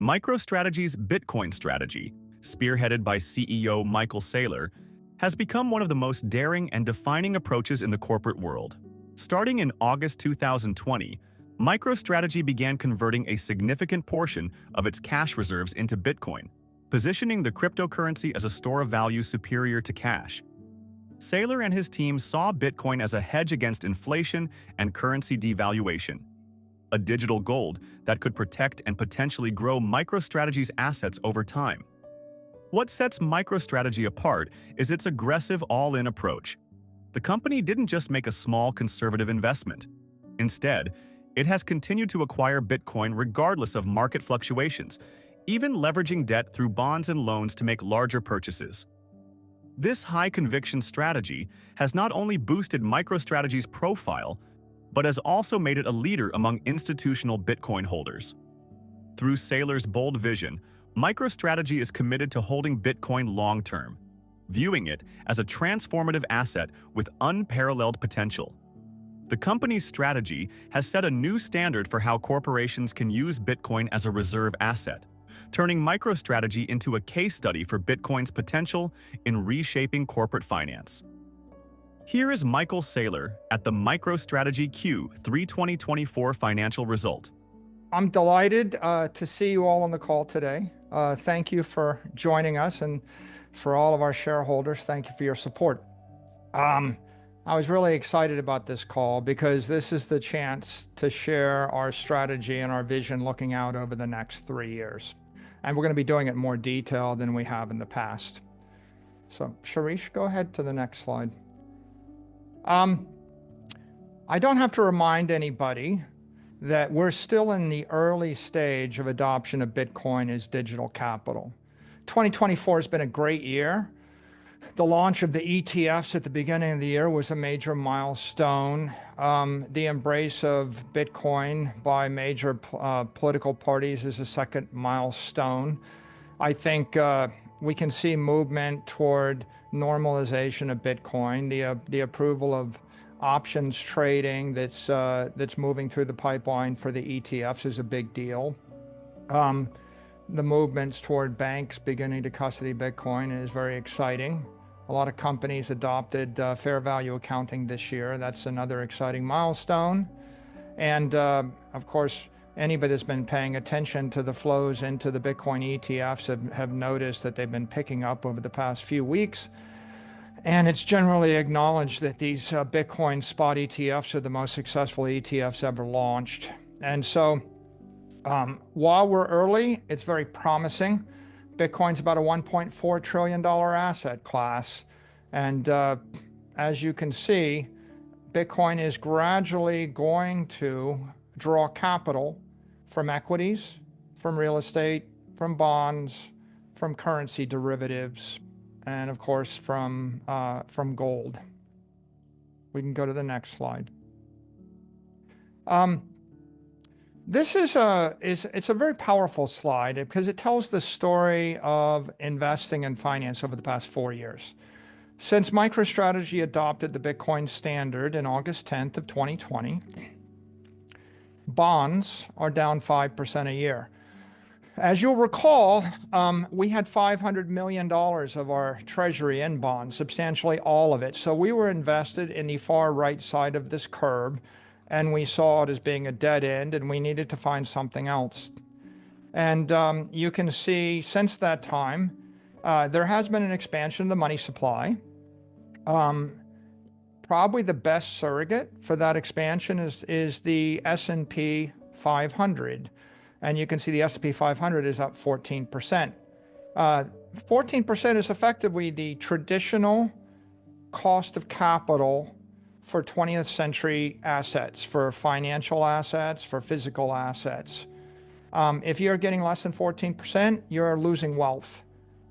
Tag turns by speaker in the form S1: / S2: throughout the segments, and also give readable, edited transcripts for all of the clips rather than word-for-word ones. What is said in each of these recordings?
S1: MicroStrategy's Bitcoin strategy, spearheaded by CEO Michael Saylor, has become one of the most daring and defining approaches in the corporate world. Starting in August 2020, MicroStrategy began converting a significant portion of its cash reserves into Bitcoin, positioning the cryptocurrency as a store of value superior to cash. Saylor and his team saw Bitcoin as a hedge against inflation and currency devaluation, a digital gold that could protect and potentially grow MicroStrategy's assets over time. What sets MicroStrategy apart is its aggressive all-in approach. The company didn't just make a small conservative investment. Instead, it has continued to acquire Bitcoin regardless of market fluctuations, even leveraging debt through bonds and loans to make larger purchases. This high-conviction strategy has not only boosted MicroStrategy's profile, but has also made it a leader among institutional Bitcoin holders. Through Saylor's bold vision, MicroStrategy is committed to holding Bitcoin long-term, viewing it as a transformative asset with unparalleled potential. The company's strategy has set a new standard for how corporations can use Bitcoin as a reserve asset, turning MicroStrategy into a case study for Bitcoin's potential in reshaping corporate finance. Here is Michael Saylor at the MicroStrategy Q3 2024 financial result.
S2: I'm delighted to see you all on the call today. Thank you for joining us, and for all of our shareholders, thank you for your support. I was really excited about this call because this is the chance to share our strategy and our vision looking out over the next 3 years. And we're going to be doing it in more detail than we have in the past. So, Sharish, go ahead to the next slide. I don't have to remind anybody that we're still in the early stage of adoption of Bitcoin as digital capital. 2024 has been a great year. The launch of the ETFs at the beginning of the year was a major milestone. The embrace of Bitcoin by major political parties is a second milestone. I think we can see movement toward normalization of Bitcoin, the approval of options trading that's moving through the pipeline for the ETFs is a big deal. The movements toward banks beginning to custody Bitcoin is very exciting. A lot of companies adopted fair value accounting this year. That's another exciting milestone. And of course, anybody that's been paying attention to the flows into the Bitcoin ETFs have noticed that they've been picking up over the past few weeks. And it's generally acknowledged that these Bitcoin spot ETFs are the most successful ETFs ever launched. And so while we're early, it's very promising. Bitcoin's about a $1.4 trillion asset class. And as you can see, Bitcoin is gradually going to draw capital from equities, from real estate, from bonds, from currency derivatives, and of course from gold. We can go to the next slide. This is a very powerful slide because it tells the story of investing and finance over the past 4 years. Since MicroStrategy adopted the Bitcoin standard in August 10th of 2020, bonds are down 5% a year. As you'll recall, we had $500 million of our treasury in bonds, substantially all of it. So we were invested in the far right side of this curve, and we saw it as being a dead end, and we needed to find something else. And you can see since that time, there has been an expansion of the money supply. Probably the best surrogate for that expansion is the S&P 500. And you can see the S&P 500 is up 14%. 14% is effectively the traditional cost of capital for 20th century assets, for financial assets, for physical assets. If you're getting less than 14%, you're losing wealth.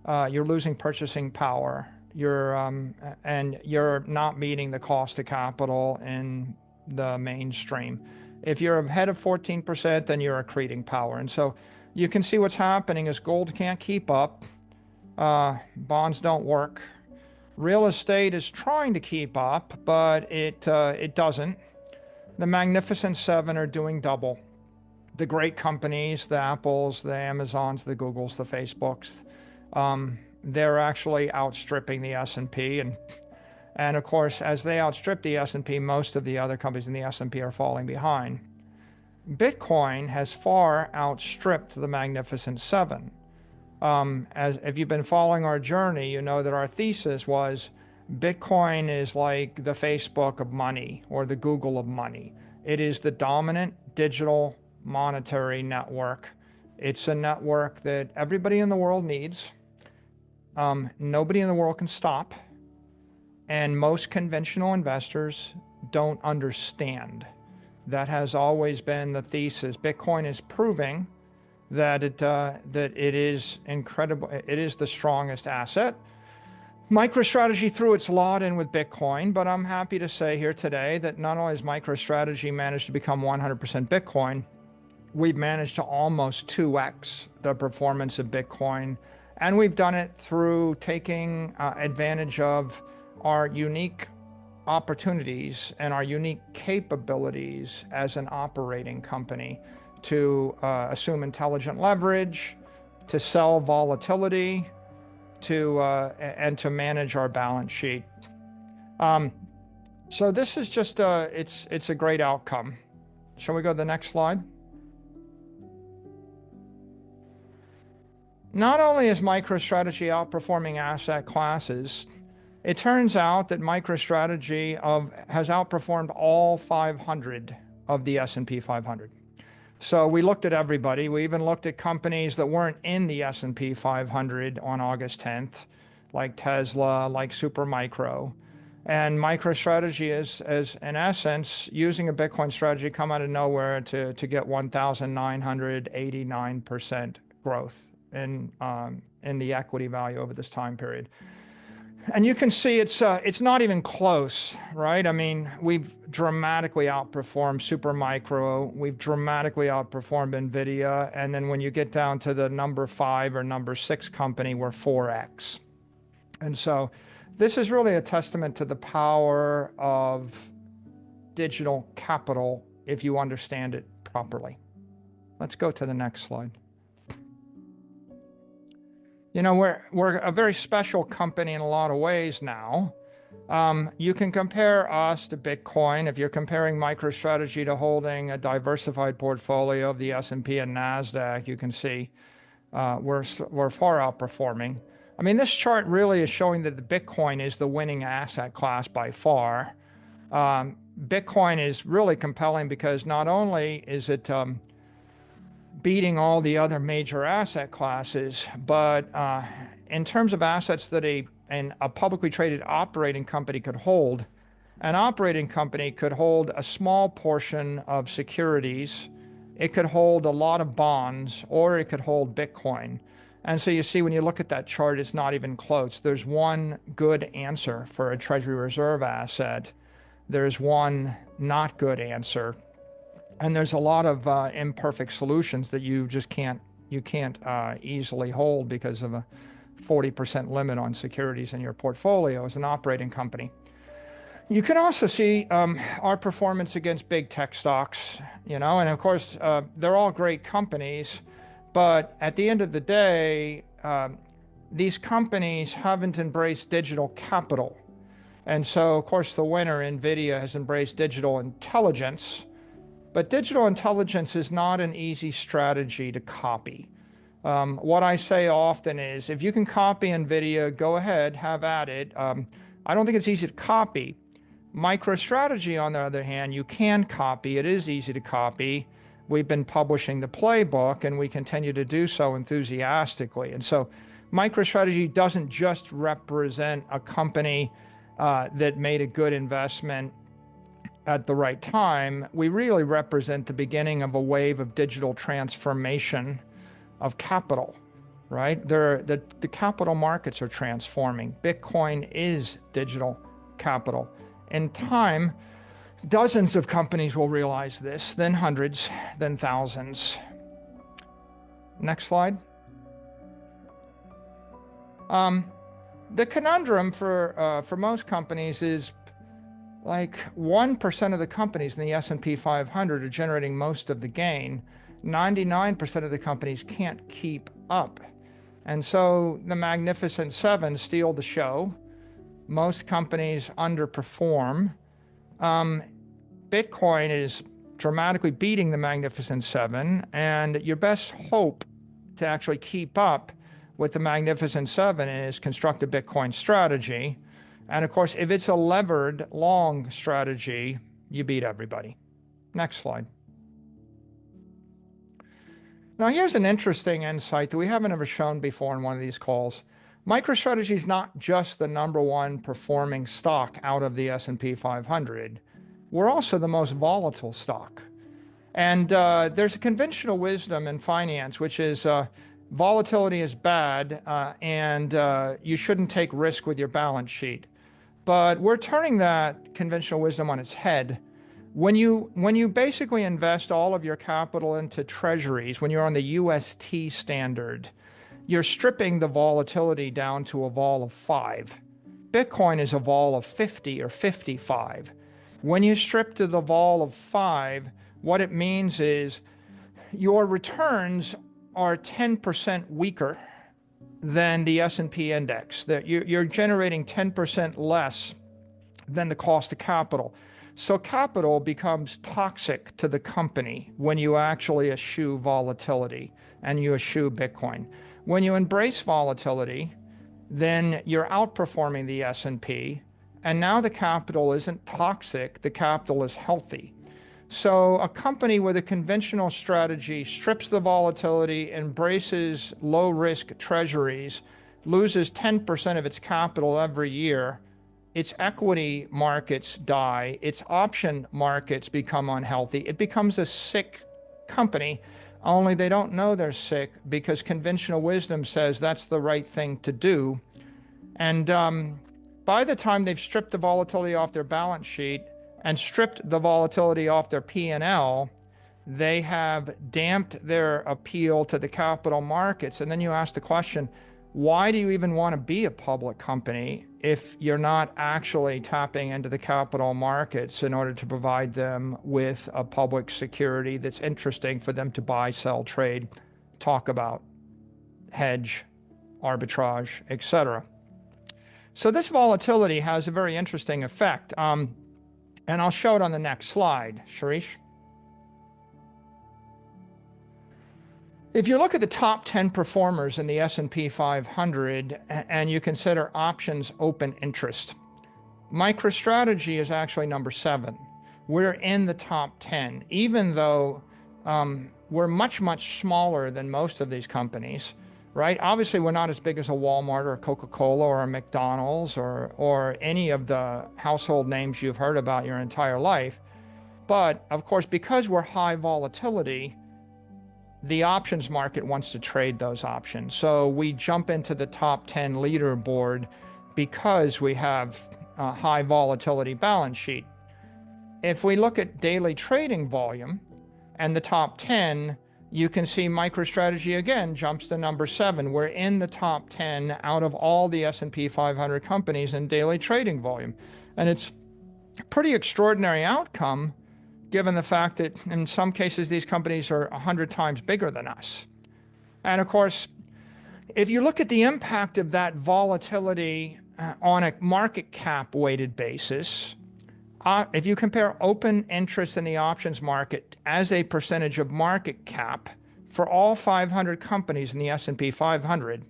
S2: You're losing purchasing power. And you're not meeting the cost of capital in the mainstream. If you're ahead of 14%, then you're accreting power. And so you can see what's happening is gold can't keep up. Bonds don't work. Real estate is trying to keep up, but it doesn't. The Magnificent Seven are doing double. the great companies, the Apples, the Amazons, the Googles, the Facebooks, they're actually outstripping the S&P. And of course, as they outstrip the S&P, most of the other companies in the S&P are falling behind. Bitcoin has far outstripped the Magnificent Seven. As if you've been following our journey, you know that our thesis was Bitcoin is like the Facebook of money or the Google of money. It is the dominant digital monetary network. It's a network that everybody in the world needs. Nobody in the world can stop. And most conventional investors don't understand. That has always been the thesis. Bitcoin is proving that it is incredible. It is the strongest asset. MicroStrategy threw its lot in with Bitcoin, but I'm happy to say here today that not only has MicroStrategy managed to become 100% Bitcoin, we've managed to almost 2x the performance of Bitcoin. And we've done it through taking advantage of our unique opportunities and our unique capabilities as an operating company to assume intelligent leverage, to sell volatility, and to manage our balance sheet. So this is just it's a great outcome. Shall we go to the next slide? Not only is MicroStrategy outperforming asset classes, it turns out that MicroStrategy has outperformed all 500 of the S&P 500. So we looked at everybody. We even looked at companies that weren't in the S&P 500 on August 10th, like Tesla, like Supermicro. And MicroStrategy is in essence, using a Bitcoin strategy, come out of nowhere to get 1,989% growth in the equity value over this time period. And you can see it's not even close, right? I mean, we've dramatically outperformed Supermicro. We've dramatically outperformed NVIDIA. And then when you get down to the number 5 or number 6 company, we're 4x. And so this is really a testament to the power of digital capital if you understand it properly. Let's go to the next slide. You know, we're a very special company in a lot of ways now. You can compare us to Bitcoin. If you're comparing MicroStrategy to holding a diversified portfolio of the S&P and NASDAQ, you can see we're far outperforming. I mean, this chart really is showing that the Bitcoin is the winning asset class by far. Bitcoin is really compelling because not only is it beating all the other major asset classes, but in terms of assets that a publicly traded operating company could hold, an operating company could hold a small portion of securities, it could hold a lot of bonds, or it could hold Bitcoin. And so you see, when you look at that chart, it's not even close. There's one good answer for a Treasury Reserve asset. There's one not good answer. And there's a lot of imperfect solutions that you just can't easily hold because of a 40% limit on securities in your portfolio as an operating company. You can also see our performance against big tech stocks, you know, and of course, they're all great companies, but at the end of the day, these companies haven't embraced digital capital. And so, of course, the winner, NVIDIA, has embraced digital intelligence. But digital intelligence is not an easy strategy to copy. What I say often is, if you can copy NVIDIA, go ahead, have at it. I don't think it's easy to copy. MicroStrategy, on the other hand, you can copy. It is easy to copy. We've been publishing the playbook, and we continue to do so enthusiastically. And so MicroStrategy doesn't just represent a company that made a good investment at the right time. We really represent the beginning of a wave of digital transformation of capital, right? The capital markets are transforming. Bitcoin is digital capital. In time, dozens of companies will realize this, then hundreds, then thousands. Next slide. The conundrum for most companies is like 1% of the companies in the S&P 500 are generating most of the gain. 99% of the companies can't keep up. And so the Magnificent Seven steal the show. Most companies underperform. Bitcoin is dramatically beating the Magnificent Seven, and your best hope to actually keep up with the Magnificent Seven is construct a Bitcoin strategy. And of course, if it's a levered long strategy, you beat everybody. Next slide. Now, here's an interesting insight that we haven't ever shown before in one of these calls. MicroStrategy is not just the number one performing stock out of the S&P 500. We're also the most volatile stock. And there's a conventional wisdom in finance, which is volatility is bad and you shouldn't take risk with your balance sheet. But we're turning that conventional wisdom on its head. When you basically invest all of your capital into treasuries, when you're on the UST standard, you're stripping the volatility down to a vol of 5. Bitcoin is a vol of 50 or 55. When you strip to the vol of 5, what it means is your returns are 10% weaker than the S&P index. That you're generating 10% less than the cost of capital. So capital becomes toxic to the company when you actually eschew volatility and you eschew Bitcoin. When you embrace volatility, then you're outperforming the S&P, and now the capital isn't toxic, the capital is healthy. So a company with a conventional strategy strips the volatility, embraces low-risk treasuries, loses 10% of its capital every year. Its equity markets die, its option markets become unhealthy. It becomes a sick company, only they don't know they're sick because conventional wisdom says that's the right thing to do. And by the time they've stripped the volatility off their balance sheet and stripped the volatility off their P&L, they have damped their appeal to the capital markets. And then you ask the question, why do you even want to be a public company if you're not actually tapping into the capital markets in order to provide them with a public security that's interesting for them to buy, sell, trade, talk about, hedge, arbitrage, etc.? So this volatility has a very interesting effect. And I'll show it on the next slide. Sharish? If you look at the top 10 performers in the S&P 500 and you consider options open interest, MicroStrategy is actually number 7. We're in the top 10, even though we're much, much smaller than most of these companies, right? Obviously, we're not as big as a Walmart or a Coca-Cola or a McDonald's or any of the household names you've heard about your entire life. But of course, because we're high volatility, the options market wants to trade those options. So we jump into the top 10 leaderboard because we have a high volatility balance sheet. If we look at daily trading volume and the top 10, you can see MicroStrategy again jumps to number 7. We're in the top 10 out of all the S&P 500 companies in daily trading volume. And it's a pretty extraordinary outcome given the fact that in some cases these companies are 100 times bigger than us. And of course, if you look at the impact of that volatility on a market cap weighted basis, if you compare open interest in the options market as a percentage of market cap for all 500 companies in the S&P 500,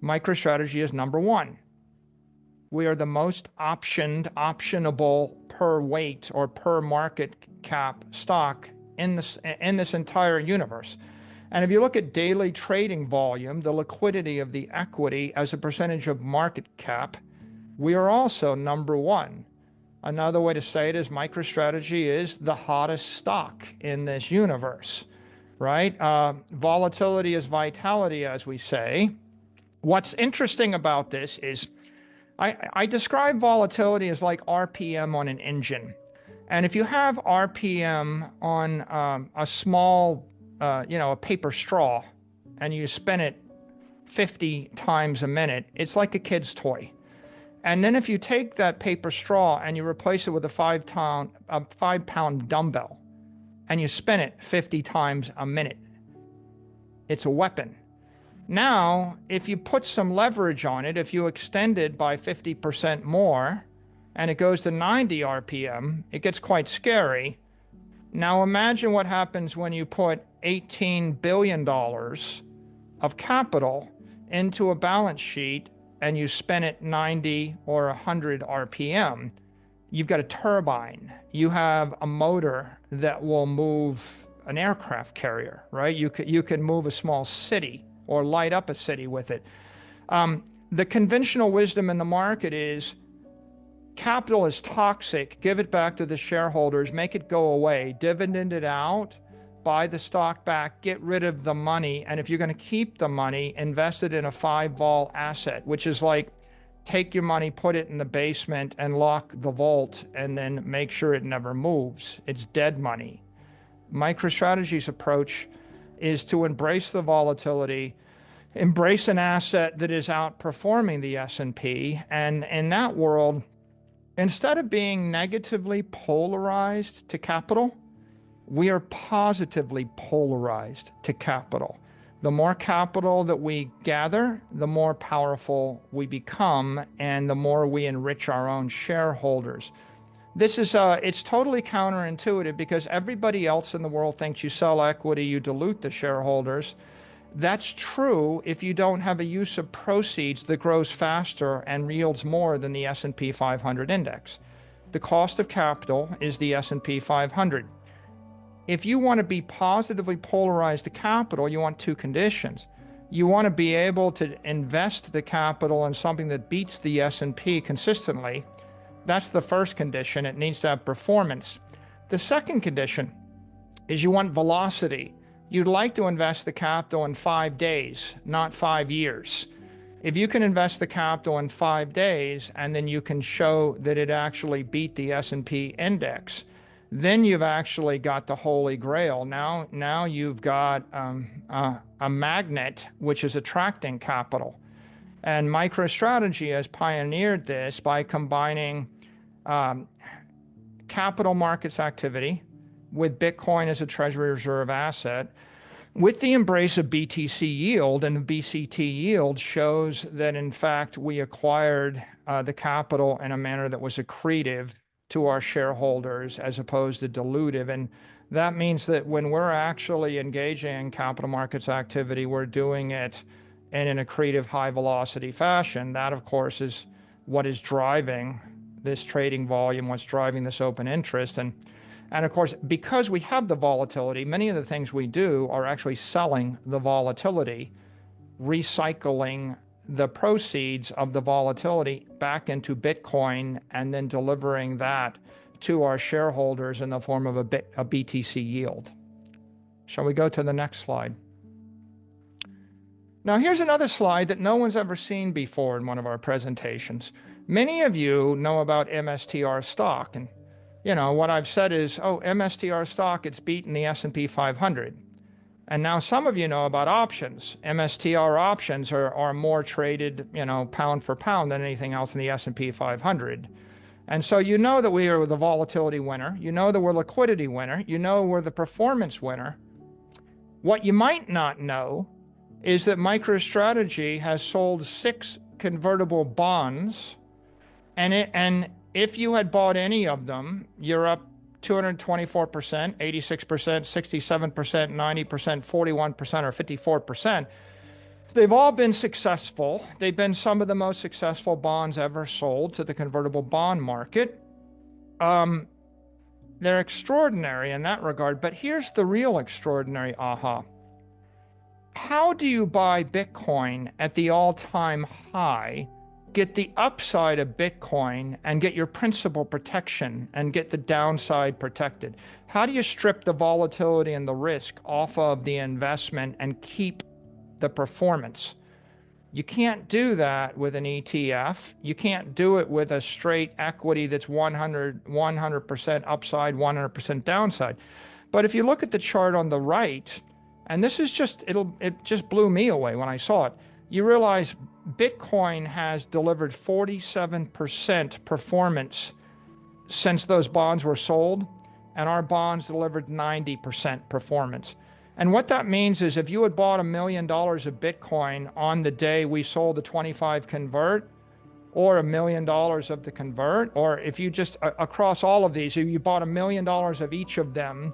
S2: MicroStrategy is number 1. We are the most optionable per weight or per market cap stock in this entire universe. And if you look at daily trading volume, the liquidity of the equity as a percentage of market cap, we are also number 1. Another way to say it is MicroStrategy is the hottest stock in this universe, right? Volatility is vitality, as we say. What's interesting about this is I describe volatility as like RPM on an engine. And if you have RPM on a small, a paper straw, and you spin it 50 times a minute, it's like a kid's toy. And then if you take that paper straw and you replace it with a 5-pound dumbbell, and you spin it 50 times a minute. It's a weapon. Now, if you put some leverage on it, if you extend it by 50% more, and it goes to 90 RPM, it gets quite scary. Now imagine what happens when you put $18 billion of capital into a balance sheet and you spin it 90 or 100 RPM. You've got a turbine. You have a motor that will move an aircraft carrier, right? You can move a small city or light up a city with it. The conventional wisdom in the market is capital is toxic. Give it back to the shareholders, make it go away, dividend it out, buy the stock back, get rid of the money. And if you're going to keep the money, invest it in a 5-vol asset, which is like take your money, put it in the basement and lock the vault and then make sure it never moves. It's dead money. MicroStrategy's approach is to embrace the volatility, embrace an asset that is outperforming the S&P. And in that world, instead of being negatively polarized to capital, we are positively polarized to capital. The more capital that we gather, the more powerful we become, and the more we enrich our own shareholders. This is, it's totally counterintuitive because everybody else in the world thinks you sell equity, you dilute the shareholders. That's true if you don't have a use of proceeds that grows faster and yields more than the S&P 500 index. The cost of capital is the S&P 500. If you want to be positively polarized to capital, you want two conditions. You want to be able to invest the capital in something that beats the S&P consistently. That's the first condition. It needs to have performance. The second condition is you want velocity. You'd like to invest the capital in 5 days, not 5 years. If you can invest the capital in 5 days and then you can show that it actually beat the S&P index, then you've actually got the holy grail. Now you've got a magnet which is attracting capital. And MicroStrategy has pioneered this by combining capital markets activity with Bitcoin as a treasury reserve asset, with the embrace of BTC yield. And the BCT yield shows that, in fact, we acquired the capital in a manner that was accretive to our shareholders as opposed to dilutive. And that means that when we're actually engaging in capital markets activity, we're doing it in an accretive, high velocity fashion. That, of course, is what is driving this trading volume, what's driving this open interest. And of course, because we have the volatility, many of the things we do are actually selling the volatility, recycling the proceeds of the volatility back into Bitcoin, and then delivering that to our shareholders in the form of a BTC yield. Shall we go to the next slide? Now, here's another slide that no one's ever seen before in one of our presentations. Many of you know about MSTR stock, and you know what I've said is, oh, MSTR stock, it's beaten the S&P 500. And now some of you know about options. MSTR options are more traded, pound for pound than anything else in the S&P 500. And so you know that we are the volatility winner. You know that we're liquidity winner. You know we're the performance winner. What you might not know is that MicroStrategy has sold 6 convertible bonds, and if you had bought any of them, you're up 224%, 86%, 67%, 90%, 41%, or 54%. They've all been successful. They've been some of the most successful bonds ever sold to the convertible bond market. They're extraordinary in that regard, but here's the real extraordinary aha. How do you buy Bitcoin at the all-time high, get the upside of Bitcoin, and get your principal protection and get the downside protected? How do you strip the volatility and the risk off of the investment and keep the performance? You can't do that with an ETF. You can't do it with a straight equity that's 100% upside, 100% downside. But if you look at the chart on the right, and this is just, it just blew me away when I saw it. You realize Bitcoin has delivered 47% performance since those bonds were sold. and our bonds delivered 90% performance. And what that means is if you had bought $1 million of Bitcoin on the day we sold the 25 convert, or $1 million of the convert, or if you just, across all of these, if you bought $1 million of each of them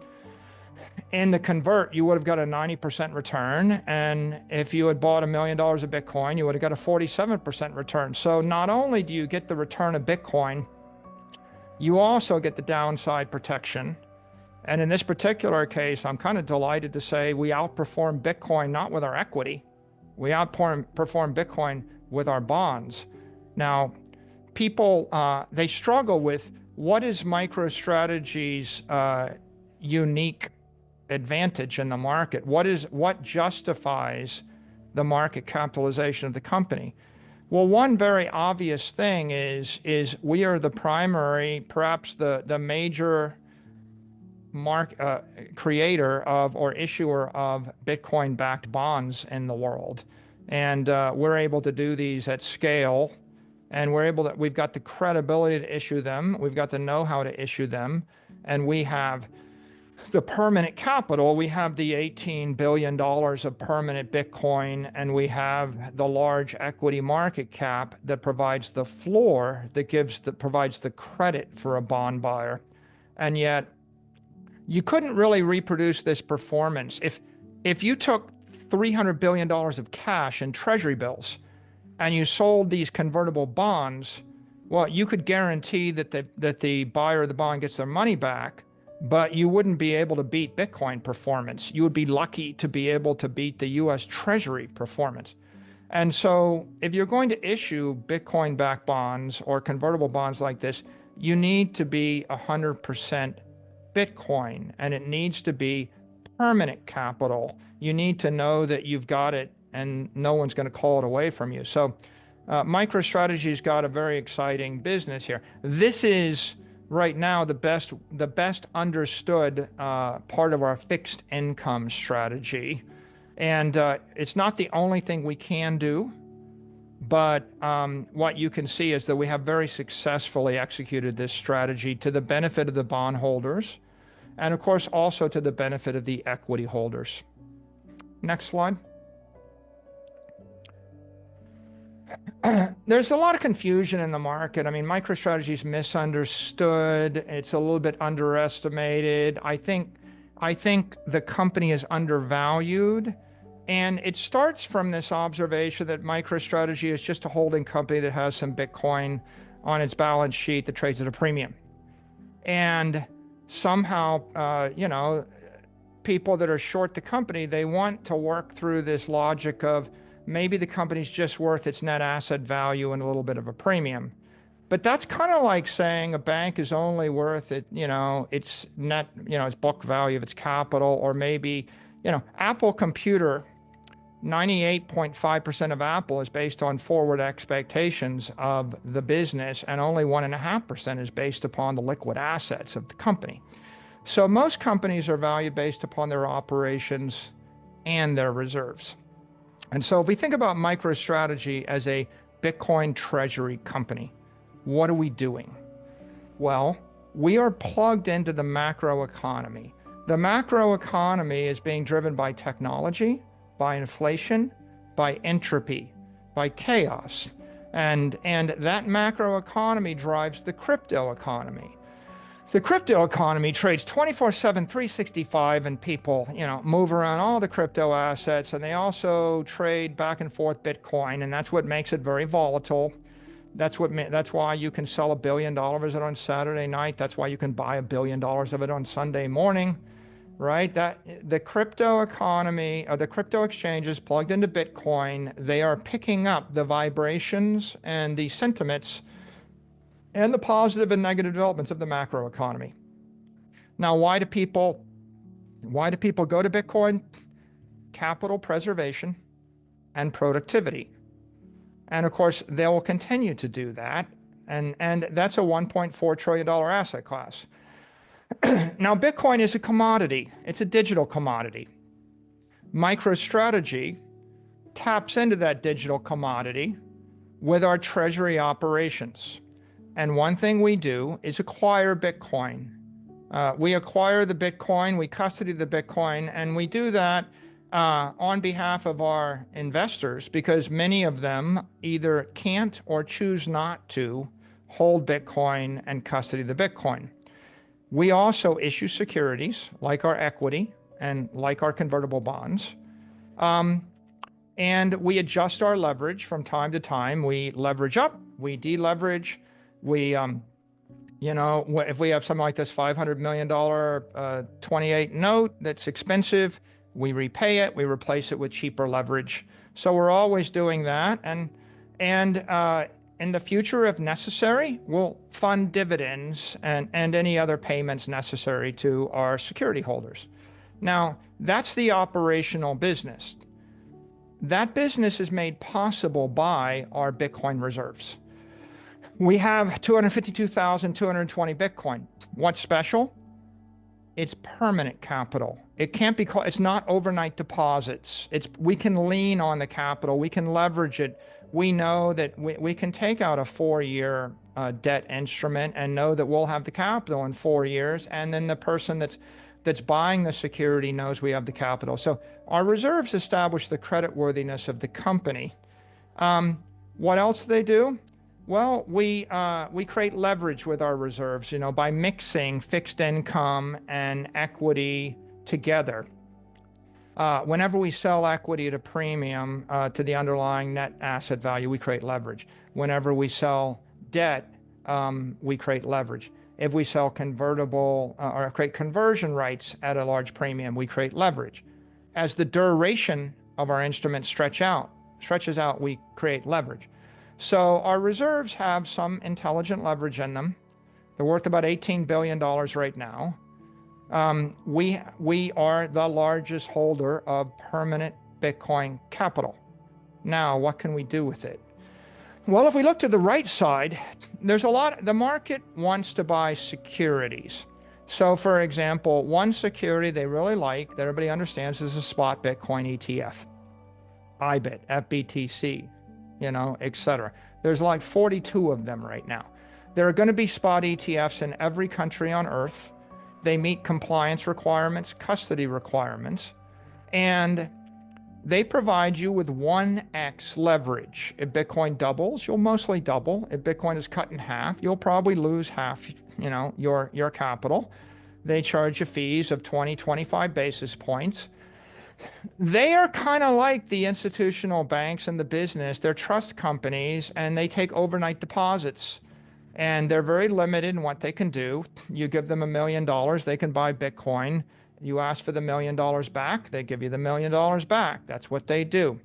S2: in the convert, you would have got a 90% return. And if you had bought $1 million of Bitcoin, you would have got a 47% return. So not only do you get the return of Bitcoin, you also get the downside protection. And in this particular case, I'm kind of delighted to say we outperformed Bitcoin not with our equity, we outperformed Bitcoin with our bonds. Now, people, they struggle with what is MicroStrategy's unique advantage in the market? What justifies the market capitalization of the company? Well, one very obvious thing is we are the primary, perhaps the major creator of or issuer of Bitcoin-backed bonds in the world. And we're able to do these at scale. And we've got the credibility to issue them. We've got the know-how to issue them. And we have the permanent capital. We have the $18 billion of permanent Bitcoin, and we have the large equity market cap that provides the floor, that provides the credit for a bond buyer. And yet, you couldn't really reproduce this performance. If you took $300 billion of cash in treasury bills and you sold these convertible bonds, well, you could guarantee that the buyer of the bond gets their money back, but you wouldn't be able to beat Bitcoin performance. You would be lucky to be able to beat the US Treasury performance. And so if you're going to issue Bitcoin-backed bonds or convertible bonds like this, you need to be 100% Bitcoin, and it needs to be permanent capital. You need to know that you've got it and no one's going to call it away from you. So MicroStrategy's got a very exciting business here. This is right now the best understood part of our fixed income strategy. And it's not the only thing we can do, but what you can see is that we have very successfully executed this strategy to the benefit of the bondholders, and of course also to the benefit of the equity holders. Next slide. There's a lot of confusion in the market. I mean, MicroStrategy is misunderstood. It's a little bit underestimated. I think the company is undervalued. And it starts from this observation that MicroStrategy is just a holding company that has some Bitcoin on its balance sheet that trades at a premium. And somehow, people that are short the company, they want to work through this logic of maybe the company's just worth its net asset value and a little bit of a premium. But that's kind of like saying a bank is only worth its net, its book value of its capital, or maybe, Apple Computer, 98.5% of Apple is based on forward expectations of the business, and only 1.5% is based upon the liquid assets of the company. So most companies are valued based upon their operations and their reserves. And so if we think about MicroStrategy as a Bitcoin treasury company, what are we doing? Well, we are plugged into the macro economy. The macro economy is being driven by technology, by inflation, by entropy, by chaos. And that macro economy drives the crypto economy. The crypto economy trades 24/7, 365, and people, move around all the crypto assets, and they also trade back and forth Bitcoin, and that's what makes it very volatile. That's why you can sell $1 billion of it on Saturday night. That's why you can buy $1 billion of it on Sunday morning, right? That the crypto economy, or the crypto exchanges plugged into Bitcoin, they are picking up the vibrations and the sentiments and the positive and negative developments of the macro economy. Now, why do people go to Bitcoin? Capital preservation and productivity. And of course, they will continue to do that. And that's a $1.4 trillion asset class. Now, Bitcoin is a commodity. It's a digital commodity. MicroStrategy taps into that digital commodity with our treasury operations. And one thing we do is acquire Bitcoin. We acquire the Bitcoin, we custody the Bitcoin, and we do that on behalf of our investors because many of them either can't or choose not to hold Bitcoin and custody the Bitcoin. We also issue securities like our equity and like our convertible bonds. And we adjust our leverage from time to time. We leverage up, we deleverage, we if we have something like this $500 million 28 note that's expensive, we repay it, we replace it with cheaper leverage. So we're always doing that. And in the future, if necessary, we'll fund dividends and any other payments necessary to our security holders. Now, that's the operational business. That business is made possible by our Bitcoin reserves. We have 252,220 Bitcoin. What's special? It's permanent capital. It can't be called, it's not overnight deposits. We can lean on the capital. We can leverage it. We know that we can take out a 4-year debt instrument and know that we'll have the capital in 4 years. And then the person that's buying the security knows we have the capital. So our reserves establish the creditworthiness of the company. What else do they do? Well, we create leverage with our reserves, by mixing fixed income and equity together. Whenever we sell equity at a premium to the underlying net asset value, we create leverage. Whenever we sell debt, we create leverage. If we sell convertible or create conversion rights at a large premium, we create leverage. As the duration of our instruments stretches out, we create leverage. So our reserves have some intelligent leverage in them. They're worth about $18 billion right now. We are the largest holder of permanent Bitcoin capital. Now, what can we do with it? Well, if we look to the right side, the market wants to buy securities. So for example, one security they really like, that everybody understands, is a spot Bitcoin ETF. IBIT, FBTC, etc. There's like 42 of them right now. There are going to be spot ETFs in every country on earth. They meet compliance requirements, custody requirements, and they provide you with 1x leverage. If Bitcoin doubles, you'll mostly double. If Bitcoin is cut in half, you'll probably lose half, your capital. They charge you fees of 20, 25 basis points. They are kind of like the institutional banks in the business. They're trust companies, and they take overnight deposits. And they're very limited in what they can do. You give them $1 million, they can buy Bitcoin. You ask for the $1 million back, they give you the $1 million back. That's what they do.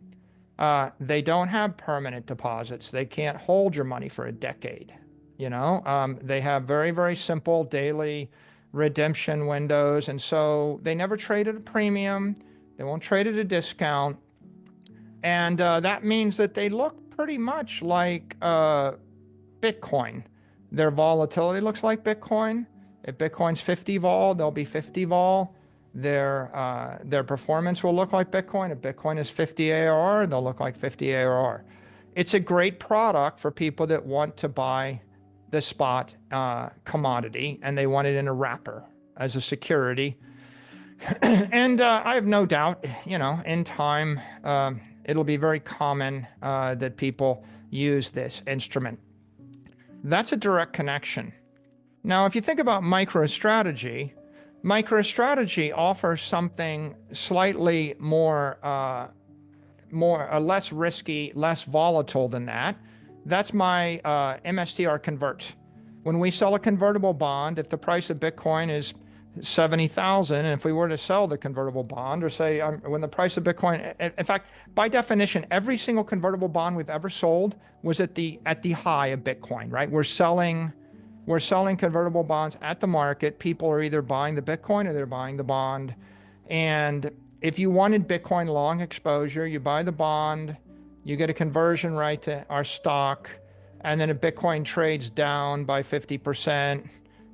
S2: They don't have permanent deposits. They can't hold your money for a decade. They have very, very simple daily redemption windows. And so they never trade at a premium. They won't trade at a discount. And that means that they look pretty much like Bitcoin. Their volatility looks like Bitcoin. If Bitcoin's 50 vol, they'll be 50 vol. Their performance will look like Bitcoin. If Bitcoin is 50 ARR, they'll look like 50 ARR. It's a great product for people that want to buy the spot commodity and they want it in a wrapper as a security. And I have no doubt, in time, it'll be very common that people use this instrument. That's a direct connection. Now, if you think about MicroStrategy offers something slightly less risky, less volatile than that. That's my MSTR convert. When we sell a convertible bond, if the price of Bitcoin is 70,000, and if we were to sell the convertible bond, or say when the price of Bitcoin, in fact, by definition, every single convertible bond we've ever sold was at the high of Bitcoin, right? We're selling convertible bonds at the market. People are either buying the Bitcoin or they're buying the bond. And if you wanted Bitcoin long exposure, you buy the bond, you get a conversion right to our stock, and then if Bitcoin trades down by 50%,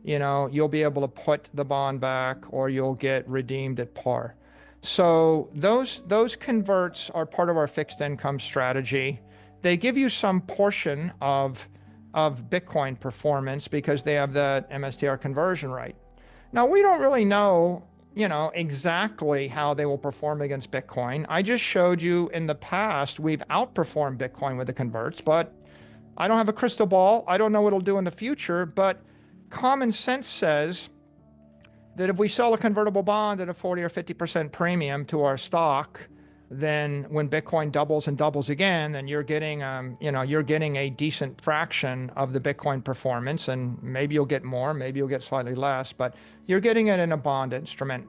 S2: you'll be able to put the bond back or you'll get redeemed at par. So those converts are part of our fixed income strategy. They give you some portion of Bitcoin performance because they have that MSTR conversion right. Now, we don't really know, exactly how they will perform against Bitcoin. I just showed you in the past, we've outperformed Bitcoin with the converts, but I don't have a crystal ball. I don't know what it'll do in the future, but common sense says that if we sell a convertible bond at a 40 or 50% premium to our stock, then when Bitcoin doubles and doubles again, then you're getting a decent fraction of the Bitcoin performance, and maybe you'll get more, maybe you'll get slightly less, but you're getting it in a bond instrument.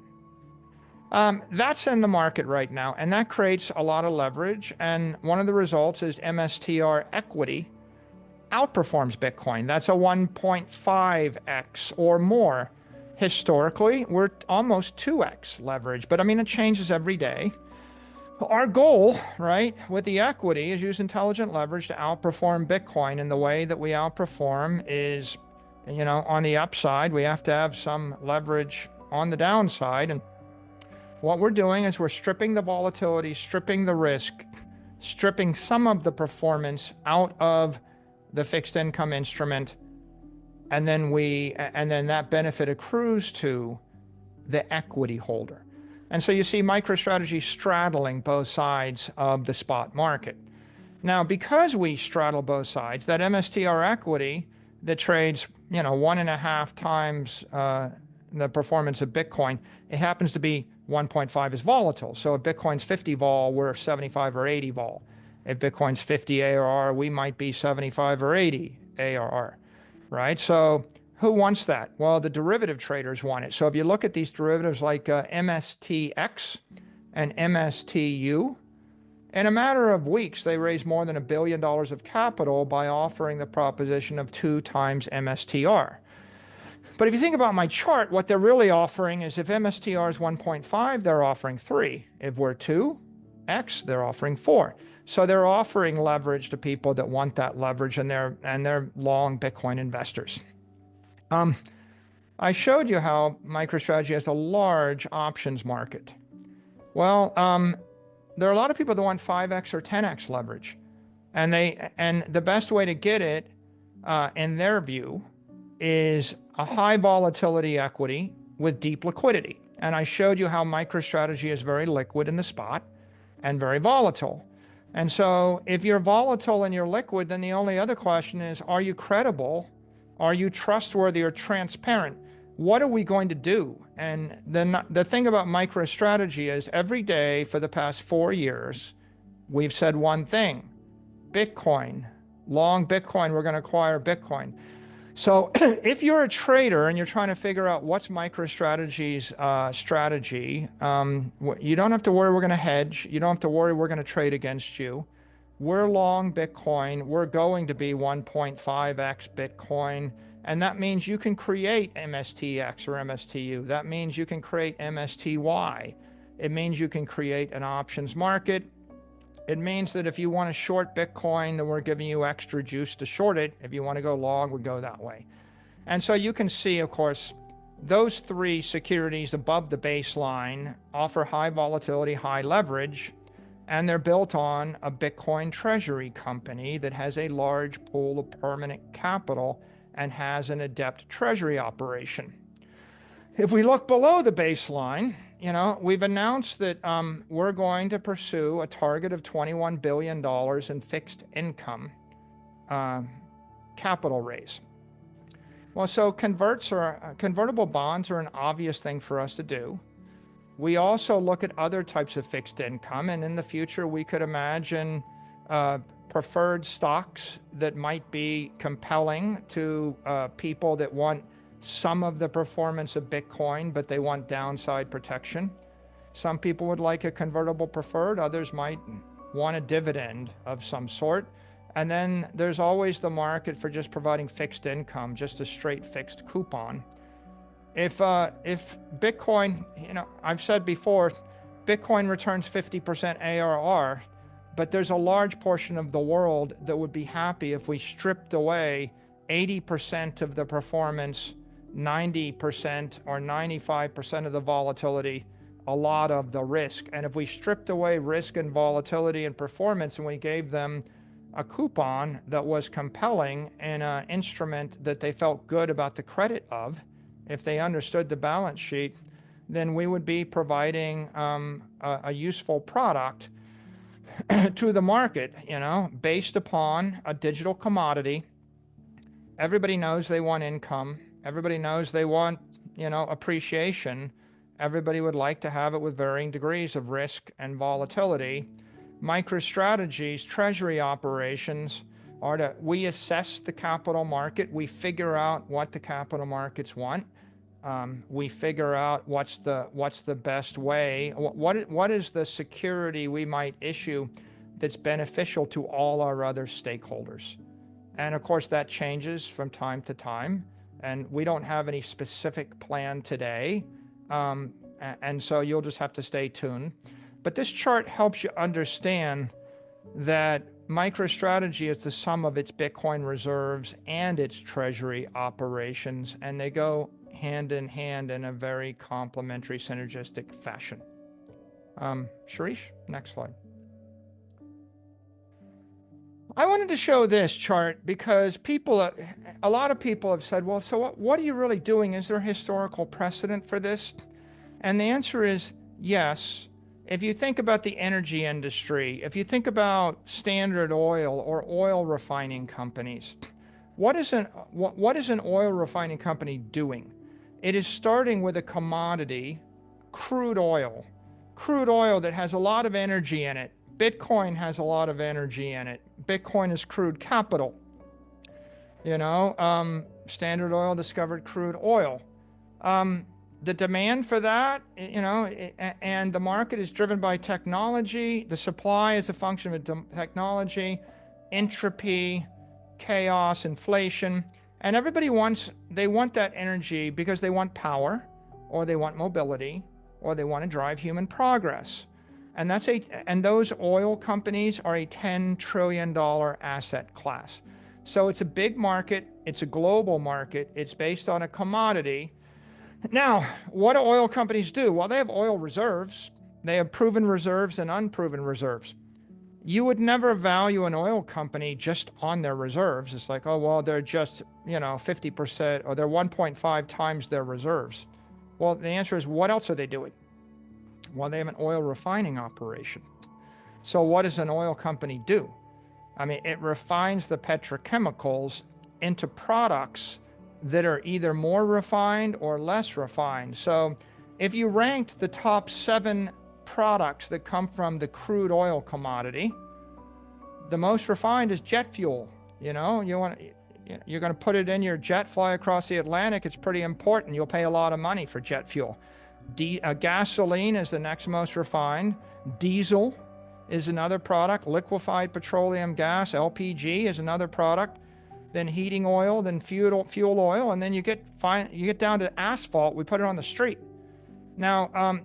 S2: That's in the market right now, and that creates a lot of leverage. And one of the results is MSTR equity outperforms Bitcoin. That's a 1.5x or more. Historically, we're almost 2x leverage, but I mean, it changes every day. Our goal, right, with the equity is use intelligent leverage to outperform Bitcoin. And the way that we outperform is, on the upside, we have to have some leverage on the downside. And what we're doing is we're stripping the volatility, stripping the risk, stripping some of the performance out of the fixed income instrument. And then that benefit accrues to the equity holder. And so you see MicroStrategy straddling both sides of the spot market. Now, because we straddle both sides, that MSTR equity that trades, 1.5 times the performance of Bitcoin, it happens to be 1.5 is volatile. So if Bitcoin's 50 vol, we're 75 or 80 vol. If Bitcoin's 50 ARR, we might be 75 or 80 ARR, right? So who wants that? Well, the derivative traders want it. So if you look at these derivatives like MSTX and MSTU, in a matter of weeks, they raised more than $1 billion of capital by offering the proposition of 2 times MSTR. But if you think about my chart, what they're really offering is if MSTR is 1.5, they're offering 3. If we're 2x, they're offering 4. So they're offering leverage to people that want that leverage, and they're long Bitcoin investors. I showed you how MicroStrategy has a large options market. Well, there are a lot of people that want 5x or 10x leverage, and the best way to get it, in their view, is a high volatility equity with deep liquidity. And I showed you how MicroStrategy is very liquid in the spot and very volatile. And so if you're volatile and you're liquid, then the only other question is, are you credible? Are you trustworthy or transparent? What are we going to do? And then the thing about MicroStrategy is every day for the past 4 years, we've said one thing: Bitcoin, long Bitcoin, we're going to acquire Bitcoin. So if you're a trader and you're trying to figure out what's MicroStrategy's strategy, you don't have to worry we're going to hedge. You don't have to worry we're going to trade against you. We're long Bitcoin. We're going to be 1.5x Bitcoin. And that means you can create MSTX or MSTU. That means you can create MSTY. It means you can create an options market. It means that if you want to short Bitcoin, then we're giving you extra juice to short it. If you want to go long, we go that way. And so you can see, of course, those 3 securities above the baseline offer high volatility, high leverage, and they're built on a Bitcoin treasury company that has a large pool of permanent capital and has an adept treasury operation. If we look below the baseline, we've announced that we're going to pursue a target of $21 billion in fixed income capital raise. Well, so convertible bonds are an obvious thing for us to do. We also look at other types of fixed income, and in the future, we could imagine preferred stocks that might be compelling to people that want some of the performance of Bitcoin, but they want downside protection. Some people would like a convertible preferred, others might want a dividend of some sort. And then there's always the market for just providing fixed income, just a straight fixed coupon. If Bitcoin, I've said before, Bitcoin returns 50% ARR, but there's a large portion of the world that would be happy if we stripped away 80% of the performance, 90% or 95% of the volatility, a lot of the risk. And if we stripped away risk and volatility and performance and we gave them a coupon that was compelling in an instrument that they felt good about the credit of, if they understood the balance sheet, then we would be providing a useful product to the market, based upon a digital commodity. Everybody knows they want income. Everybody knows they want, appreciation. Everybody would like to have it with varying degrees of risk and volatility. MicroStrategy's treasury operations are we assess the capital market. We figure out what the capital markets want. We figure out what's the best way. What is the security we might issue that's beneficial to all our other stakeholders? And of course, that changes from time to time. And we don't have any specific plan today. And so you'll just have to stay tuned. But this chart helps you understand that MicroStrategy is the sum of its Bitcoin reserves and its treasury operations, and they go hand in hand in a very complementary, synergistic fashion. Shirish, next slide. I wanted to show this chart because a lot of people have said, well, so what are you really doing? Is there historical precedent for this? And the answer is yes. If you think about the energy industry, if you think about Standard Oil or oil refining companies, what is an oil refining company doing? It is starting with a commodity, crude oil that has a lot of energy in it. Bitcoin has a lot of energy in it. Bitcoin is crude capital. Standard Oil discovered crude oil. The demand for that, and the market is driven by technology. The supply is a function of technology, entropy, chaos, inflation. And everybody want that energy because they want power, or they want mobility, or they want to drive human progress. And those oil companies are a $10 trillion asset class. So it's a big market. It's a global market. It's based on a commodity. Now, what do oil companies do? Well, they have oil reserves. They have proven reserves and unproven reserves. You would never value an oil company just on their reserves. It's like, oh, well, they're just, 50%, or they're 1.5 times their reserves. Well, the answer is, what else are they doing? Well, they have an oil refining operation. So what does an oil company do? It refines the petrochemicals into products that are either more refined or less refined. So if you ranked the top 7 products that come from the crude oil commodity, the most refined is jet fuel. You're going to put it in your jet, fly across the Atlantic. It's pretty important. You'll pay a lot of money for jet fuel. Gasoline is the next most refined. Diesel is another product. Liquefied petroleum gas, LPG, is another product. Then heating oil, then fuel oil, and then you get down to asphalt. We put it on the street. Now,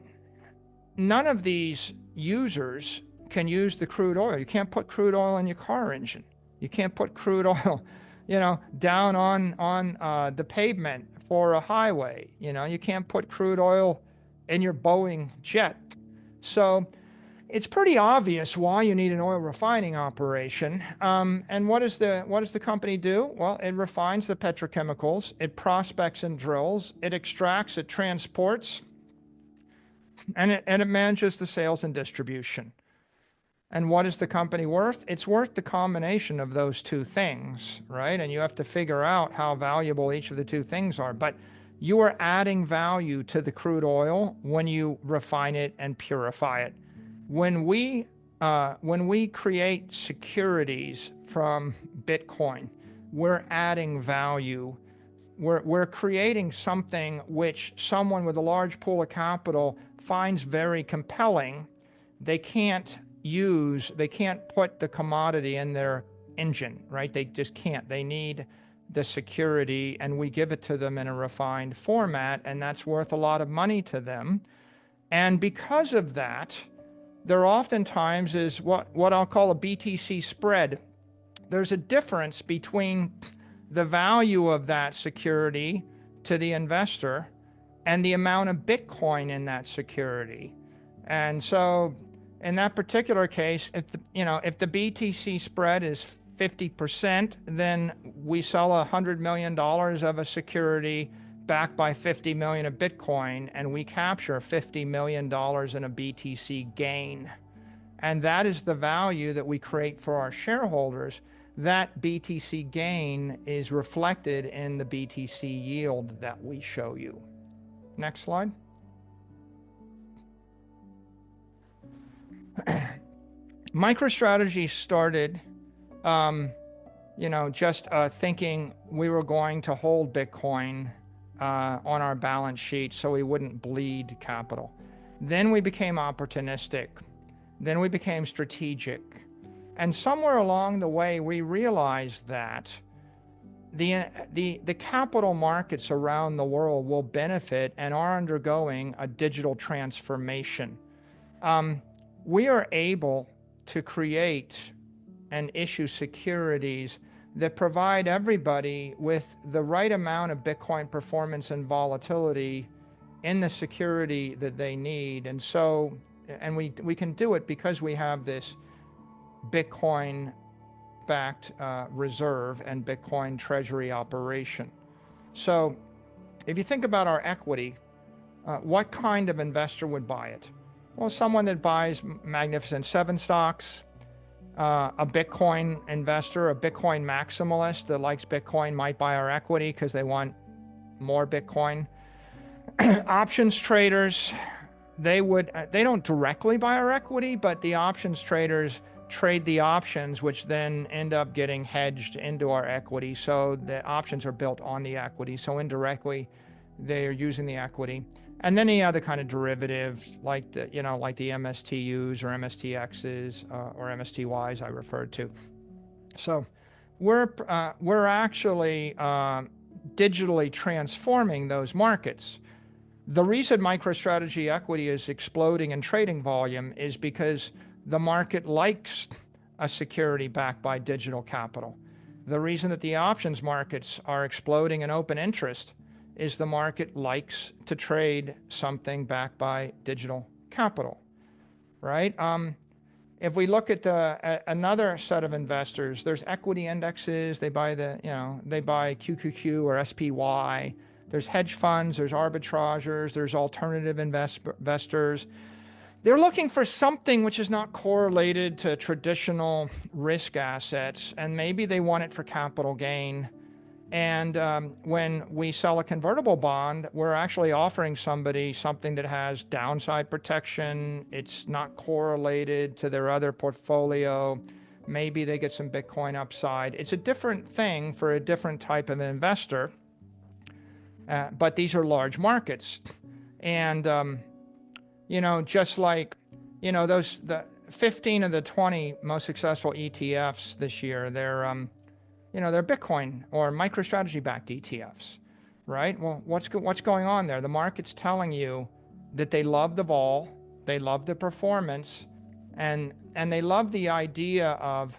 S2: none of these users can use the crude oil. You can't put crude oil in your car engine. You can't put crude oil, down on the pavement for a highway. You can't put crude oil in your Boeing jet. So it's pretty obvious why you need an oil refining operation. And what does the company do? Well, it refines the petrochemicals, it prospects and drills, it extracts, it transports, and it manages the sales and distribution. And what is the company worth? It's worth the combination of those two things, right? And you have to figure out how valuable each of the two things are. But you are adding value to the crude oil when you refine it and purify it. When we create securities from Bitcoin, we're adding value. We're creating something which someone with a large pool of capital finds very compelling. They can't put the commodity in their engine, right? They just can't. They need the security, and we give it to them in a refined format, and that's worth a lot of money to them. And because of that, there oftentimes is what I'll call a BTC spread. There's a difference between the value of that security to the investor and the amount of Bitcoin in that security. And so in that particular case, if the BTC spread is 50%, then we sell $100 million of a security backed by 50 million of Bitcoin, and we capture $50 million in a BTC gain. And that is the value that we create for our shareholders. That BTC gain is reflected in the BTC yield that we show you. Next slide. MicroStrategy started, just thinking we were going to hold Bitcoin on our balance sheet so we wouldn't bleed capital. Then we became opportunistic. Then we became strategic. And somewhere along the way, we realized that the capital markets around the world will benefit and are undergoing a digital transformation. We are able to create and issue securities that provide everybody with the right amount of Bitcoin performance and volatility in the security that they need. And so, and we can do it because we have this Bitcoin-backed reserve and Bitcoin treasury operation. So if you think about our equity, what kind of investor would buy it? Well, someone that buys Magnificent Seven stocks, a Bitcoin investor, a Bitcoin maximalist that likes Bitcoin might buy our equity because they want more Bitcoin. Options traders, they don't directly buy our equity, but the options traders trade the options, which then end up getting hedged into our equity. So the options are built on the equity. So indirectly, they're using the equity. And then any other kind of derivative, like the MSTUs or MSTXs or MSTYs I referred to. So we're actually digitally transforming those markets. The reason MicroStrategy equity is exploding in trading volume is because the market likes a security backed by digital capital. The reason that the options markets are exploding in open interest is the market likes to trade something backed by digital capital, right? If we look at another set of investors, there's equity indexes. They buy QQQ or SPY. There's hedge funds. There's arbitragers. There's alternative investors. They're looking for something which is not correlated to traditional risk assets, and maybe they want it for capital gain. And when we sell a convertible bond, we're actually offering somebody something that has downside protection. It's not correlated to their other portfolio. Maybe they get some Bitcoin upside. It's a different thing for a different type of investor, but these are large markets. And, just like, the 15 of the 20 most successful ETFs this year, they're Bitcoin or MicroStrategy-backed ETFs, right? Well, what's going on there? The market's telling you that they love the vol, they love the performance, and they love the idea of,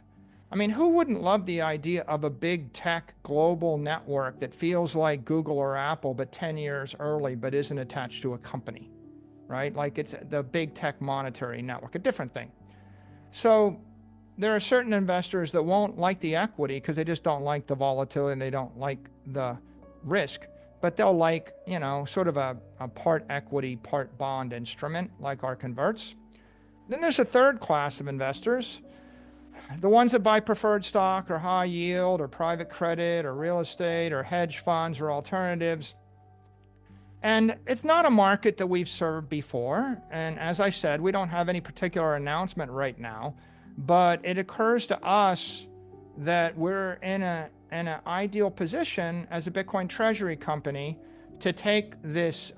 S2: who wouldn't love the idea of a big tech global network that feels like Google or Apple, but 10 years early, but isn't attached to a company, right? Like it's the big tech monetary network, a different thing. So there are certain investors that won't like the equity because they just don't like the volatility and they don't like the risk, but they'll like, sort of a part equity, part bond instrument like our converts. Then there's a third class of investors, the ones that buy preferred stock or high yield or private credit or real estate or hedge funds or alternatives. And it's not a market that we've served before. And as I said, we don't have any particular announcement right now. But it occurs to us that we're in an ideal position as a Bitcoin treasury company to take this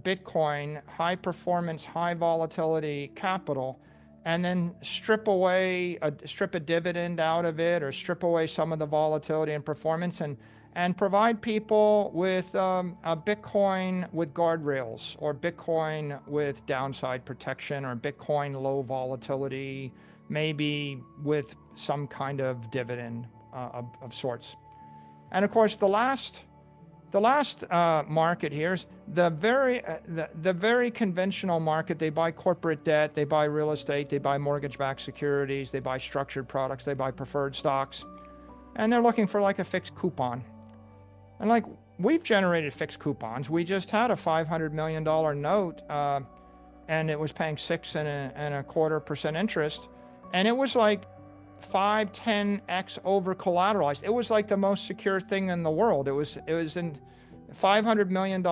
S2: Bitcoin high performance, high volatility capital and then strip a dividend out of it or strip away some of the volatility and performance and provide people with a Bitcoin with guardrails or Bitcoin with downside protection or Bitcoin low volatility, maybe with some kind of dividend of sorts. And of course, the last market here is the very conventional market. They buy corporate debt, they buy real estate, they buy mortgage-backed securities, they buy structured products, they buy preferred stocks, and they're looking for like a fixed coupon. And like we've generated fixed coupons. We just had a $500 million note, and it was paying 6.25% interest. And it was like 5-10x over collateralized. It was like the most secure thing in the world. It was in $500 million,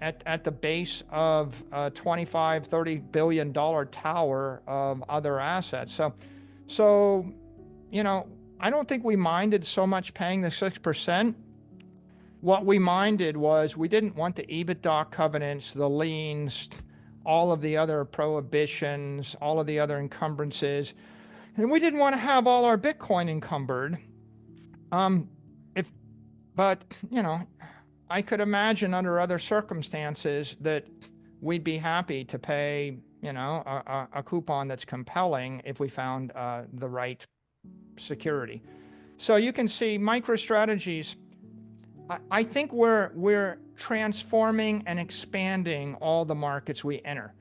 S2: at the base of a $25-30 billion tower of other assets. So, I don't think we minded so much paying the 6%. What we minded was we didn't want the EBITDA covenants, the liens, all of the other prohibitions, all of the other encumbrances. And we didn't want to have all our Bitcoin encumbered. But I could imagine under other circumstances that we'd be happy to pay, a coupon that's compelling if we found the right security. So you can see MicroStrategies. I think we're transforming and expanding all the markets we enter.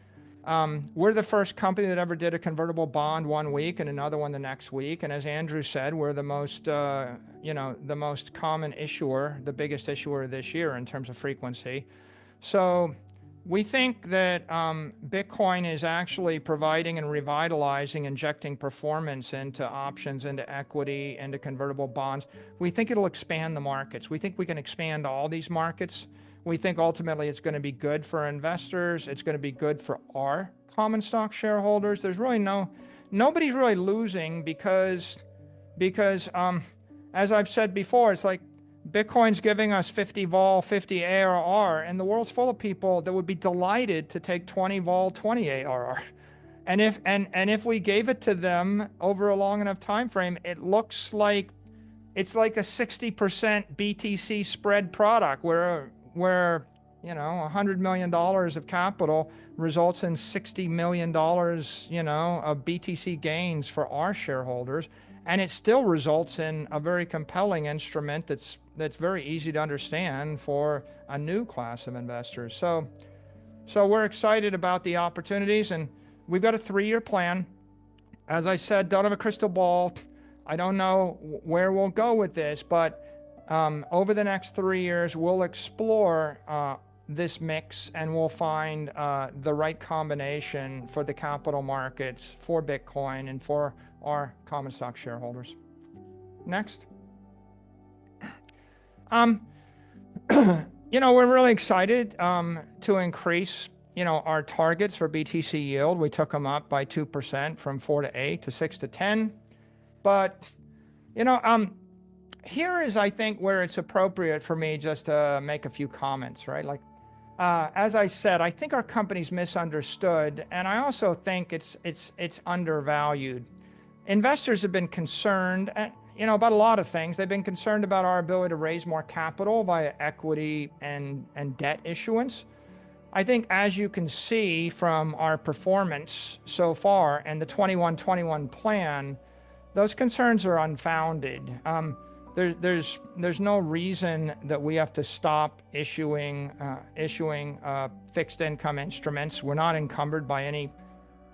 S2: We're the first company that ever did a convertible bond one week and another one the next week. And as Andrew said, we're the most, the most common issuer, the biggest issuer this year in terms of frequency. So we think that Bitcoin is actually providing and revitalizing, injecting performance into options, into equity, into convertible bonds. We think it'll expand the markets. We think we can expand all these markets. We think ultimately it's going to be good for investors. It's going to be good for our common stock shareholders. There's really nobody's really losing because as I've said before, it's like Bitcoin's giving us 50 vol, 50 ARR, and the world's full of people that would be delighted to take 20 vol, 20 ARR. And if we gave it to them over a long enough time frame, it looks like it's like a 60% BTC spread product where $100 million of capital results in $60 million, of BTC gains for our shareholders. And it still results in a very compelling instrument that's very easy to understand for a new class of investors. So we're excited about the opportunities, and we've got a 3-year plan. As I said, don't have a crystal ball. I don't know where we'll go with this, but over the next 3 years, we'll explore this mix and we'll find the right combination for the capital markets, for Bitcoin, and for our common stock shareholders. Next. We're really excited to increase, our targets for BTC yield. We took them up by 2% from 4 to 8 to 6 to 10. But, here is, I think, where it's appropriate for me just to make a few comments, right? Like, as I said, I think our company's misunderstood, and I also think it's undervalued. Investors have been concerned, about a lot of things. They've been concerned about our ability to raise more capital via equity and debt issuance. I think, as you can see from our performance so far and the 21-21 plan, those concerns are unfounded. There's no reason that we have to stop issuing fixed income instruments. We're not encumbered by any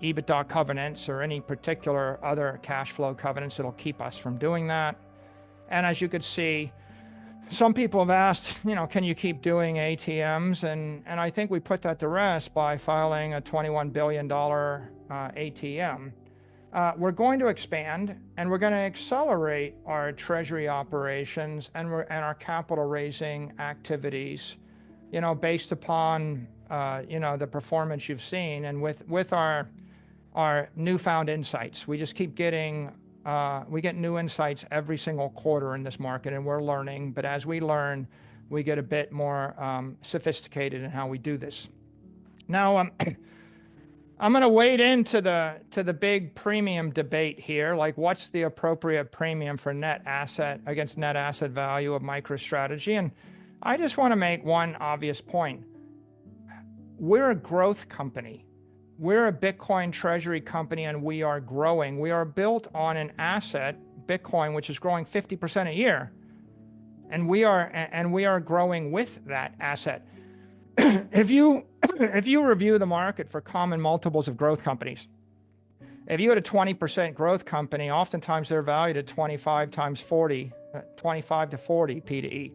S2: EBITDA covenants or any particular other cash flow covenants that'll keep us from doing that. And as you could see, some people have asked, can you keep doing ATMs? And I think we put that to rest by filing a $21 billion ATM. We're going to expand, and we're going to accelerate our treasury operations and our capital raising activities, based upon the performance you've seen, and with our newfound insights. We just keep getting we get new insights every single quarter in this market, and we're learning. But as we learn, we get a bit more sophisticated in how we do this. Now, I'm going to wade into the big premium debate here. Like, what's the appropriate premium for net asset against net asset value of MicroStrategy? And I just want to make one obvious point. We're a growth company. We're a Bitcoin treasury company, and we are growing. We are built on an asset, Bitcoin, which is growing 50% a year. And we are growing with that asset. If you review the market for common multiples of growth companies, if you had a 20% growth company, oftentimes they're valued at 25 times 40, 25 to 40 P to E.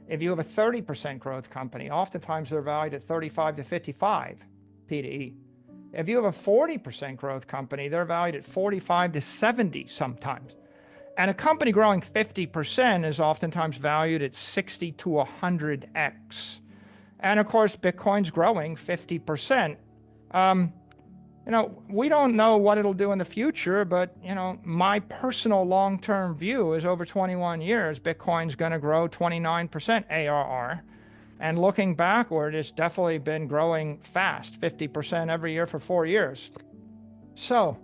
S2: If you have a 30% growth company, oftentimes they're valued at 35 to 55 P to E. If you have a 40% growth company, they're valued at 45 to 70 sometimes. And a company growing 50% is oftentimes valued at 60 to 100x. And of course, Bitcoin's growing 50%. We don't know what it'll do in the future, but, my personal long-term view is over 21 years, Bitcoin's going to grow 29% ARR. And looking backward, it's definitely been growing fast, 50% every year for 4 years. So,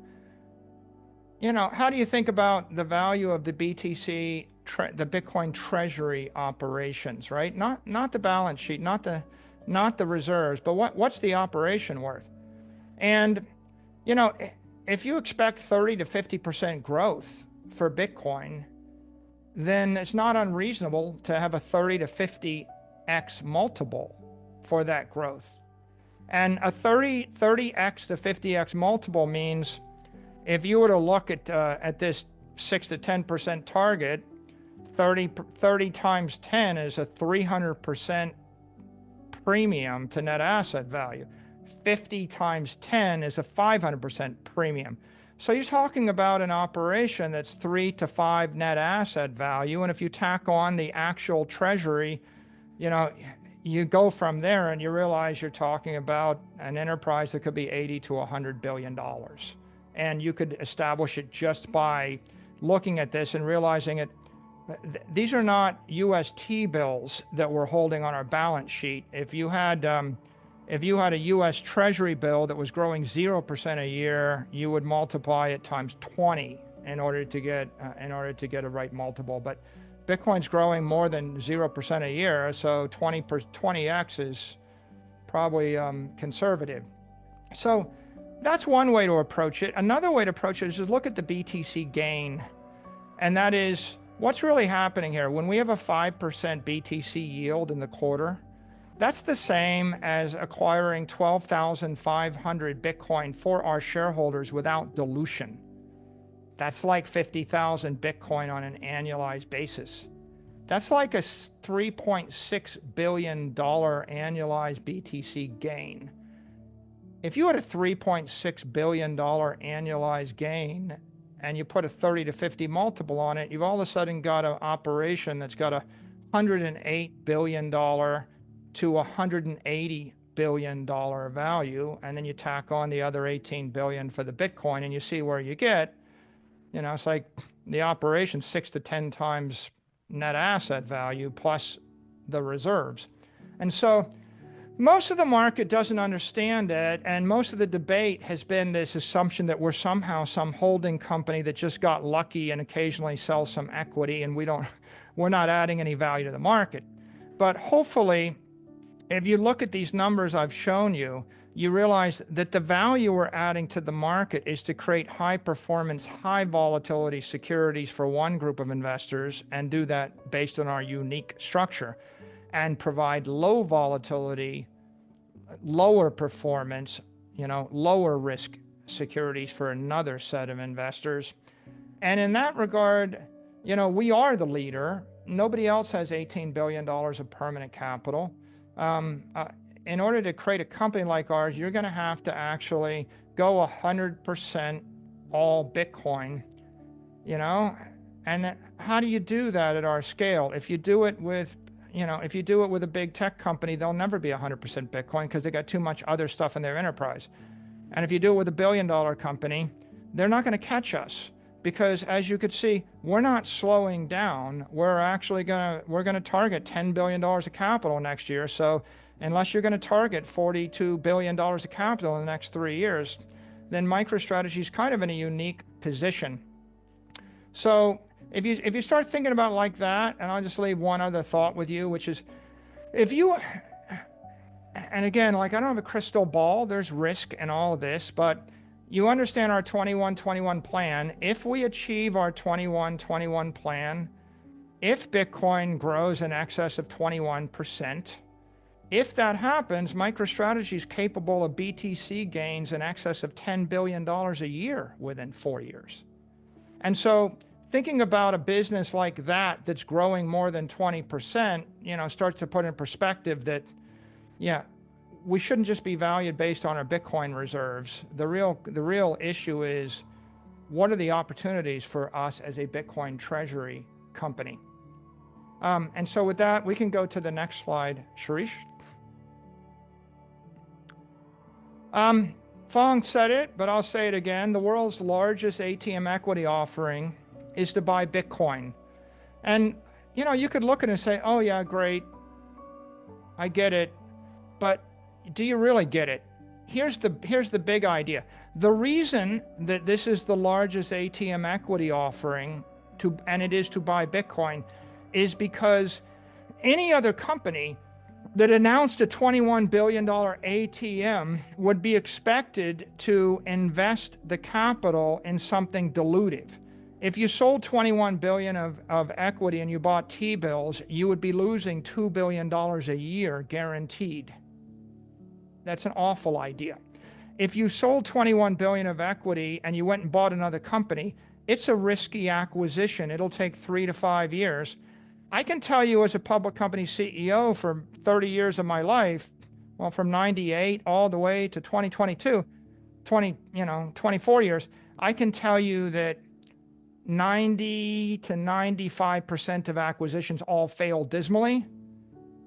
S2: how do you think about the value of the BTC, the Bitcoin treasury operations, right? Not the balance sheet, not the reserves, but what's the operation worth? And, if you expect 30 to 50% growth for Bitcoin, then it's not unreasonable to have a 30 to 50x multiple for that growth. And a 30x to 50x multiple means if you were to look at this 6 to 10% target, 30 times 10 is a 300% premium to net asset value. 50 times 10 is a 500% premium. So you're talking about an operation that's 3 to 5 net asset value. And if you tack on the actual treasury, you go from there and you realize you're talking about an enterprise that could be 80 to $100 billion. And you could establish it just by looking at this and realizing it. These are not US T-bills that we're holding on our balance sheet. If you had a US Treasury bill that was growing 0% a year, you would multiply it times 20 in order to get a right multiple. But Bitcoin's growing more than 0% a year, so 20x is probably conservative. So that's one way to approach it. Another way to approach it is to look at the BTC gain, and that is what's really happening here. When we have a 5% BTC yield in the quarter, that's the same as acquiring 12,500 Bitcoin for our shareholders without dilution. That's like 50,000 Bitcoin on an annualized basis. That's like a $3.6 billion annualized BTC gain. If you had a $3.6 billion annualized gain and you put a 30 to 50 multiple on it, you've all of a sudden got an operation that's got a $108 billion to $180 billion value, and then you tack on the other 18 billion for the Bitcoin, and you see where you get. It's like the operation 6 to 10 times net asset value plus the reserves. And so most of the market doesn't understand it, and most of the debate has been this assumption that we're somehow some holding company that just got lucky and occasionally sells some equity, and we're not adding any value to the market. But hopefully, if you look at these numbers I've shown you, you realize that the value we're adding to the market is to create high performance, high volatility securities for one group of investors and do that based on our unique structure, and provide low volatility, lower performance, lower risk securities for another set of investors. And in that regard, we are the leader. Nobody else has $18 billion of permanent capital. In order to create a company like ours, you're going to have to actually go 100% all Bitcoin, and how do you do that at our scale? If you do it with a big tech company, they'll never be 100% Bitcoin because they got too much other stuff in their enterprise. And if you do it with a $1 billion company, they're not going to catch us because, as you could see, we're not slowing down. We're going to target $10 billion of capital next year. So unless you're going to target $42 billion of capital in the next 3 years, then MicroStrategy is kind of in a unique position. So if you start thinking about it like that, and I'll just leave one other thought with you, which is and again, I don't have a crystal ball, there's risk in all of this, but you understand our 21-21 plan. If we achieve our 21-21 plan, if Bitcoin grows in excess of 21%, if that happens, MicroStrategy is capable of BTC gains in excess of $10 billion a year within 4 years. And so thinking about a business like that that's growing more than 20%, starts to put in perspective that, yeah, we shouldn't just be valued based on our Bitcoin reserves. The real issue is, what are the opportunities for us as a Bitcoin treasury company? And so with that, we can go to the next slide, Sharish. Fong said it, but I'll say it again. The world's largest ATM equity offering is to buy Bitcoin. And, you could look at it and say, oh yeah, great, I get it. But do you really get it? Here's the big idea. The reason that this is the largest ATM equity offering and it is to buy Bitcoin is because any other company that announced a $21 billion ATM would be expected to invest the capital in something dilutive. If you sold 21 billion of equity and you bought T-bills, you would be losing $2 billion a year guaranteed. That's an awful idea. If you sold 21 billion of equity and you went and bought another company, it's a risky acquisition. It'll take 3 to 5 years. I can tell you as a public company CEO for 30 years of my life, well, from 98 all the way to 2022, 24 years, I can tell you that 90 to 95% of acquisitions all fail dismally.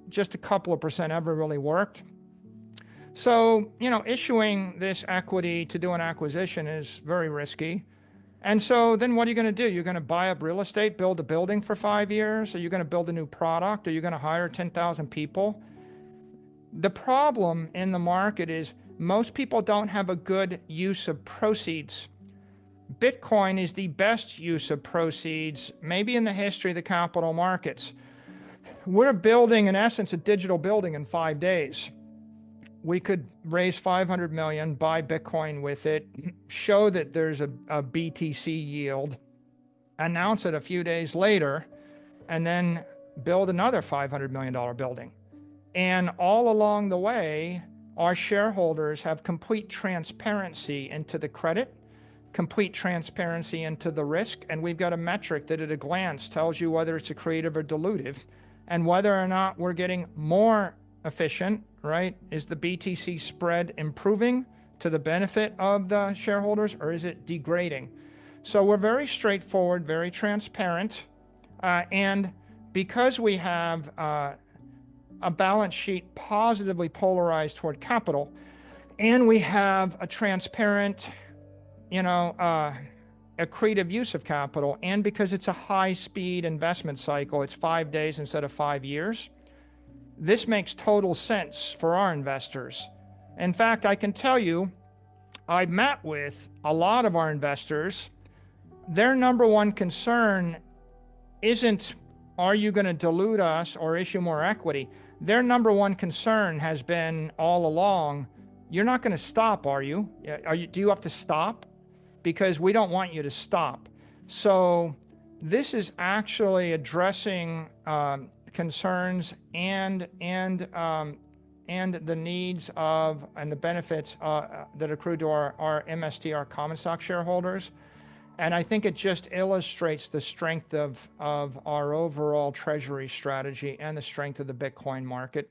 S2: Just a couple of percent ever really worked. So, issuing this equity to do an acquisition is very risky. And so then what are you going to do? You're going to buy up real estate, build a building for 5 years? Are you going to build a new product? Are you going to hire 10,000 people? The problem in the market is most people don't have a good use of proceeds. Bitcoin is the best use of proceeds, maybe in the history of the capital markets. We're building, in essence, a digital building in 5 days. We could raise 500 million, buy Bitcoin with it, show that there's a BTC yield, announce it a few days later, and then build another $500 million building. And all along the way, our shareholders have complete transparency into the credit, complete transparency into the risk, and we've got a metric that at a glance tells you whether it's accretive or dilutive, and whether or not we're getting more efficient, right? Is the BTC spread improving to the benefit of the shareholders, or is it degrading? So we're very straightforward, very transparent, and because we have a balance sheet positively polarized toward capital, and we have a transparent, accretive use of capital, and because it's a high-speed investment cycle, it's 5 days instead of 5 years, this makes total sense for our investors. In fact, I can tell you, I met with a lot of our investors. Their number one concern isn't, are you going to dilute us or issue more equity? Their number one concern has been all along, you're not going to stop, are you? Do you have to stop? Because we don't want you to stop. So this is actually addressing concerns and the needs of and the benefits that accrue to our MST, our common stock shareholders. And I think it just illustrates the strength of our overall treasury strategy and the strength of the Bitcoin market.